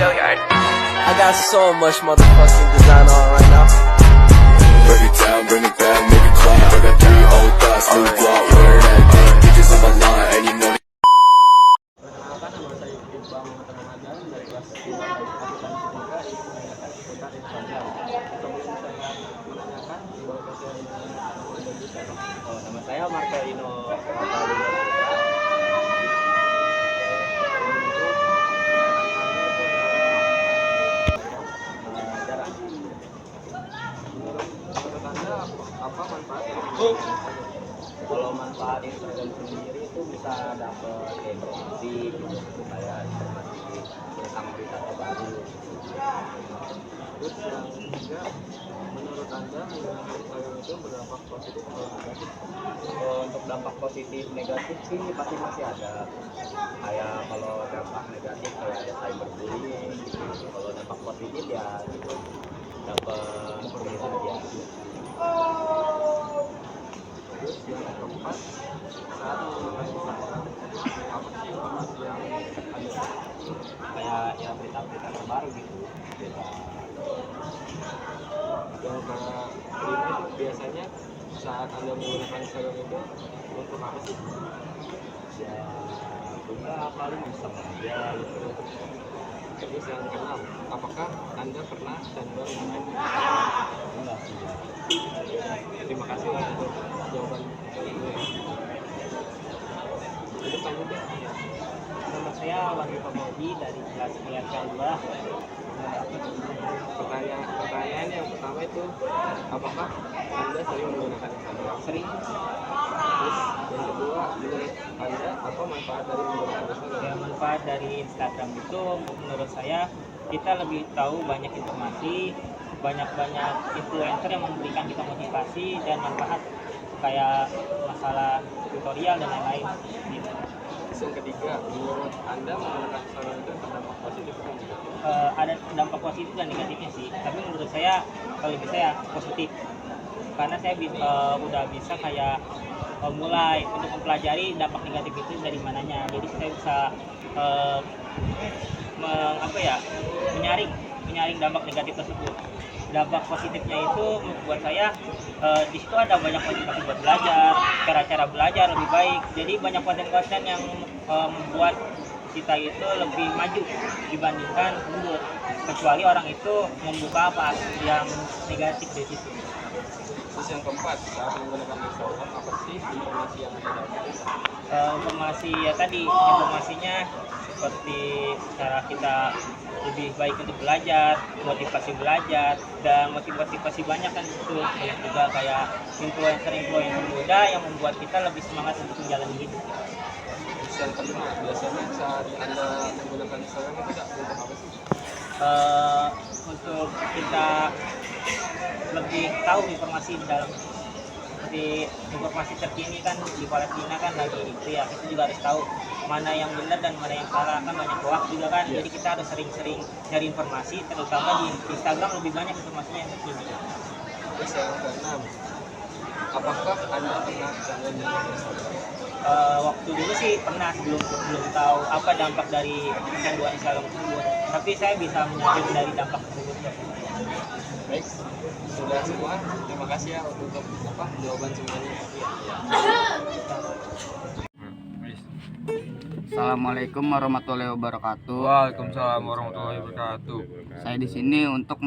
I got so much motherfucking design on right now. Break it down, bring it back, make it clap. I got 3 old thoughts, new block, where that day. Bitches on my line, and you know. Perkenalkan, nama saya Iqbal Muhammad Ramadan dari kelas 2 Akuntansi 3 ingin menanyakan seputar Instagram. Sebelum saya menanyakan, boleh saya menunjukkan? Nama saya Marcelino Rafael. Menurut Anda apa manfaat? Kalau manfaat Instagram sendiri itu bisa dapat informasi, kayak informasi tentang berita terbaru. Terus yang ketiga, menurut Anda menggunakan Instagram itu berdampak positif atau negatif? Untuk dampak positif negatif sih pasti masih ada. Kayak kalau dampak negatif kayak ada cyberbullying. Kalau dampak positif ya dapat informasi aja. Terus yang keempat, saat menggunakan Instagram, apa sih informasi yang ada? Kayak ya berita-berita terbaru gitu. Yang kelima itu biasanya saat Anda menggunakan Instagram itu untuk apa sih? Ya, juga paling bisa aja gitu. Terus yang keenam, apakah Anda pernah kecanduan dengan Instagram? Enggak sih. Terima kasih untuk jawaban ini. Itu lanjut ya. Nama saya Wahyu Pamodi dari kelas ILK 2. Pertanyaan yang pertama itu, apakah Anda sering menggunakan Instagram? Sering. Terus yang kedua, menurut Anda apa manfaat dari menggunakan Instagram? Ya, manfaat dari Instagram itu menurut saya kita lebih tahu banyak informasi, banyak influencer yang memberikan kita motivasi dan manfaat kayak masalah tutorial dan lain-lain gitu. Yang ketiga, menurut Anda menggunakan Instagram itu berdampak positif atau negatif? Ada dampak positif dan negatifnya sih, tapi menurut saya kalau bisa ya positif, karena saya udah bisa kayak mulai untuk mempelajari dampak negatif itu dari mananya, jadi saya bisa menyaring dampak negatif tersebut. Dampak positifnya itu membuat saya di situ ada banyak motivasi buat belajar, cara-cara belajar lebih baik. Jadi banyak konten-konten yang membuat kita itu lebih maju dibandingkan mundur. Kecuali orang itu membuka apa yang negatif di situ. Terus yang keempat, saat menggunakan Instagram, apa sih informasi yang Anda dapat? Informasi ya tadi, informasinya seperti cara kita lebih baik untuk belajar, motivasi belajar, dan motivasi banyak kan itu. Banyak juga kayak influencer muda yang membuat kita lebih semangat untuk menjalani hidup. Terus yang kelima, biasanya saat Anda menggunakan Instagram itu untuk apa sih? Untuk kita lebih tahu informasi di dalam, seperti informasi terkini kan di Palestina kan lagi itu ya, kita juga harus tahu mana yang benar dan mana yang salah, kan banyak hoax juga kan. Jadi kita harus sering-sering cari informasi, terutama di Instagram lebih banyak informasinya yang terkini. Terus yang keenam, apakah Anda pernah kecanduan dengan Instagram? Waktu dulu sih pernah, sebelum tahu apa dampak dari kecanduan Instagram tersebut, tapi saya bisa menyaring dari dampak tersebut. Baik, sudah semua. Terima kasih ya untuk jawaban semuanya. Assalamualaikum warahmatullahi wabarakatuh. Waalaikumsalam warahmatullahi wabarakatuh. Saya di sini untuk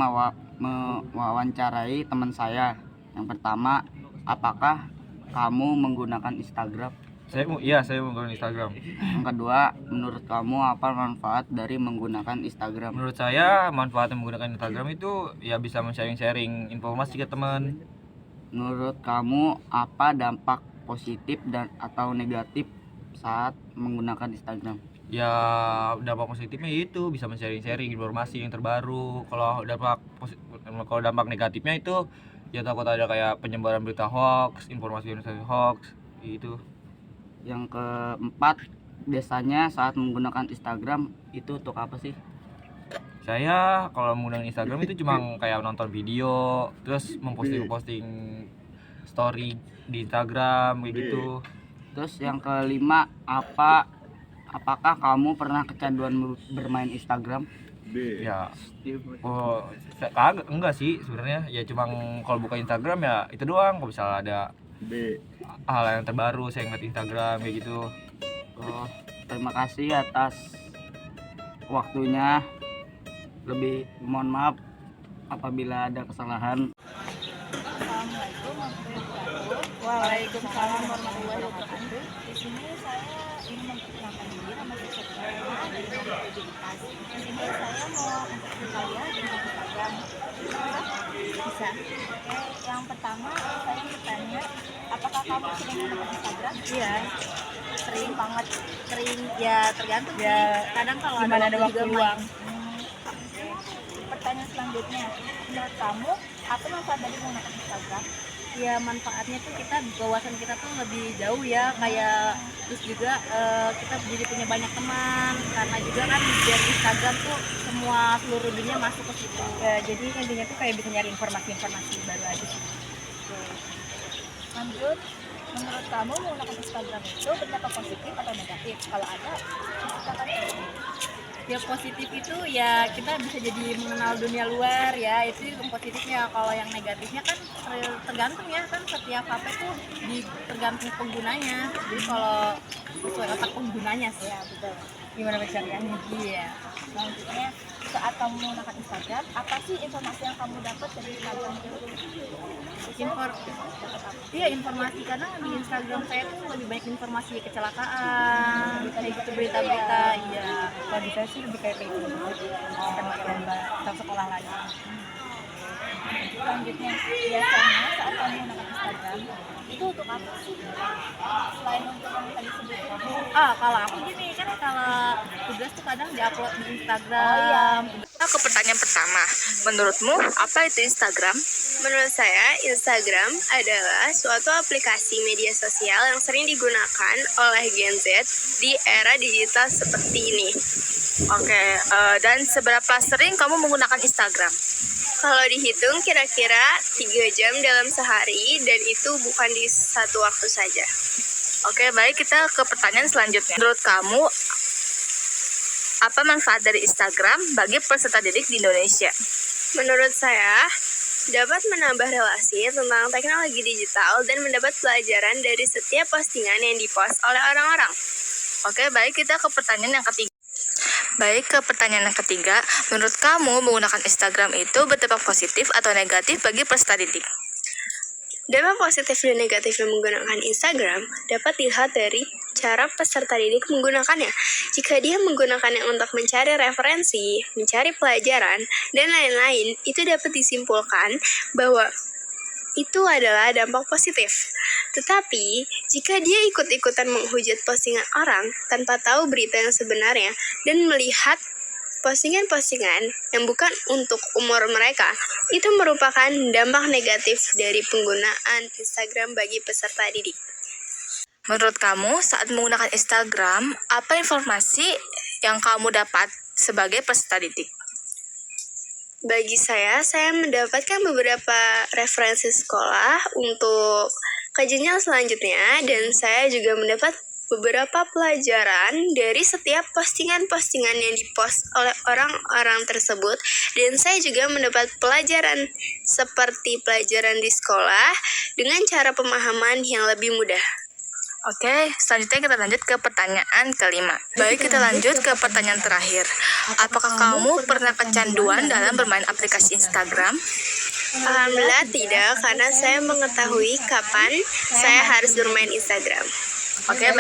mewawancarai teman saya. Yang pertama, apakah kamu menggunakan Instagram? Saya menggunakan Instagram. Yang kedua, menurut kamu apa manfaat dari menggunakan Instagram? Menurut saya manfaat menggunakan Instagram itu ya bisa men-sharing informasi ke teman. Menurut kamu apa dampak positif dan atau negatif saat menggunakan Instagram? Ya dampak positifnya itu bisa men-sharing informasi yang terbaru. Kalau dampak negatifnya itu ya takut ada kayak penyebaran berita hoax, informasi hoax gitu. Yang keempat, biasanya saat menggunakan Instagram itu untuk apa sih? Saya kalau menggunakan Instagram itu cuma kayak nonton video, terus memposting story di Instagram kayak gitu. Terus yang kelima, apakah kamu pernah kecanduan bermain Instagram? Ya, kagak enggak sih sebenarnya. Ya cuma kalau buka Instagram ya itu doang. Kalau misalnya ada hal yang terbaru saya ngeliat Instagram kayak gitu. Oh, terima kasih atas waktunya. Lebih mohon maaf apabila ada kesalahan. Waalaikumsalam warahmatullahi wabarakatuh. Di sini saya ingin memperkenalkan diri nama saya Integritas. Di sini saya mau untuk kalian tentang Instagram. Bisa. Oke, yang pertama saya bertanya, apakah kamu sering menggunakan Instagram? Iya. Sering banget. Sering ya tergantung ya. Kadang kalau ada waktu luang. Pertanyaan selanjutnya, menurut kamu apa manfaat dari menggunakan Instagram? Ya manfaatnya tuh kita wawasan kita tuh lebih jauh ya, kayak terus juga kita jadi punya banyak teman karena juga kan dari Instagram tuh semua seluruh dunia masuk ke situ. Ya, jadi intinya tuh kayak bisa nyari informasi baru aja sih. Lanjut, menurut kamu menggunakan Instagram itu berdampak positif atau negatif? Kalau ada, silakan. Ya positif itu ya kita bisa jadi mengenal dunia luar ya, itu yang positifnya. Kalau yang negatifnya kan tergantung ya, kan setiap HP tuh tergantung penggunanya, jadi kalau sesuai otak penggunanya sih ya. Betul, gimana pencariannya. Iya. Selanjutnya, saat kamu menggunakan Instagram, apa sih informasi yang kamu dapat dari Instagram? Iya informasi, karena di Instagram saya tuh lebih banyak informasi kecelakaan, kayak gitu, berita-berita. Iya. Kalau di saya sih lebih kayak itu, lomba atau sekolah lagi. Selanjutnya, biasanya saat kamu menggunakan Instagram itu untuk apa sih? Selain untuk yang tadi sebutkan. Kalau aku gini kan, kalau tugas tuh kadang diupload di Instagram. Ke pertanyaan pertama, menurutmu apa itu Instagram? Menurut saya, Instagram adalah suatu aplikasi media sosial yang sering digunakan oleh Gen Z di era digital seperti ini. Oke, dan seberapa sering kamu menggunakan Instagram? Kalau dihitung kira-kira 3 jam dalam sehari, dan itu bukan di satu waktu saja. Oke, baik, kita ke pertanyaan selanjutnya. Menurut kamu, apa manfaat dari Instagram bagi peserta didik di Indonesia? Menurut saya, dapat menambah relasi tentang teknologi digital dan mendapat pelajaran dari setiap postingan yang dipost oleh orang-orang. Oke, baik, kita ke pertanyaan yang ketiga. Menurut kamu menggunakan Instagram itu berdampak positif atau negatif bagi peserta didik? Dampak positif dan negatifnya menggunakan Instagram dapat dilihat dari cara peserta didik menggunakannya. Jika dia menggunakannya untuk mencari referensi, mencari pelajaran, dan lain-lain, itu dapat disimpulkan bahwa itu adalah dampak positif. Tetapi, jika dia ikut-ikutan menghujat postingan orang tanpa tahu berita yang sebenarnya dan melihat postingan-postingan yang bukan untuk umur mereka, itu merupakan dampak negatif dari penggunaan Instagram bagi peserta didik. Menurut kamu, saat menggunakan Instagram, apa informasi yang kamu dapat sebagai peserta didik? Bagi saya mendapatkan beberapa referensi sekolah untuk kajian selanjutnya, dan saya juga mendapat beberapa pelajaran dari setiap postingan-postingan yang dipost oleh orang-orang tersebut, dan saya juga mendapat pelajaran seperti pelajaran di sekolah dengan cara pemahaman yang lebih mudah. Oke, selanjutnya kita lanjut ke pertanyaan kelima. Baik, kita lanjut ke pertanyaan terakhir. Apakah kamu pernah kecanduan dalam bermain aplikasi Instagram? Alhamdulillah tidak, karena saya mengetahui kapan saya harus bermain Instagram. Oke, baik.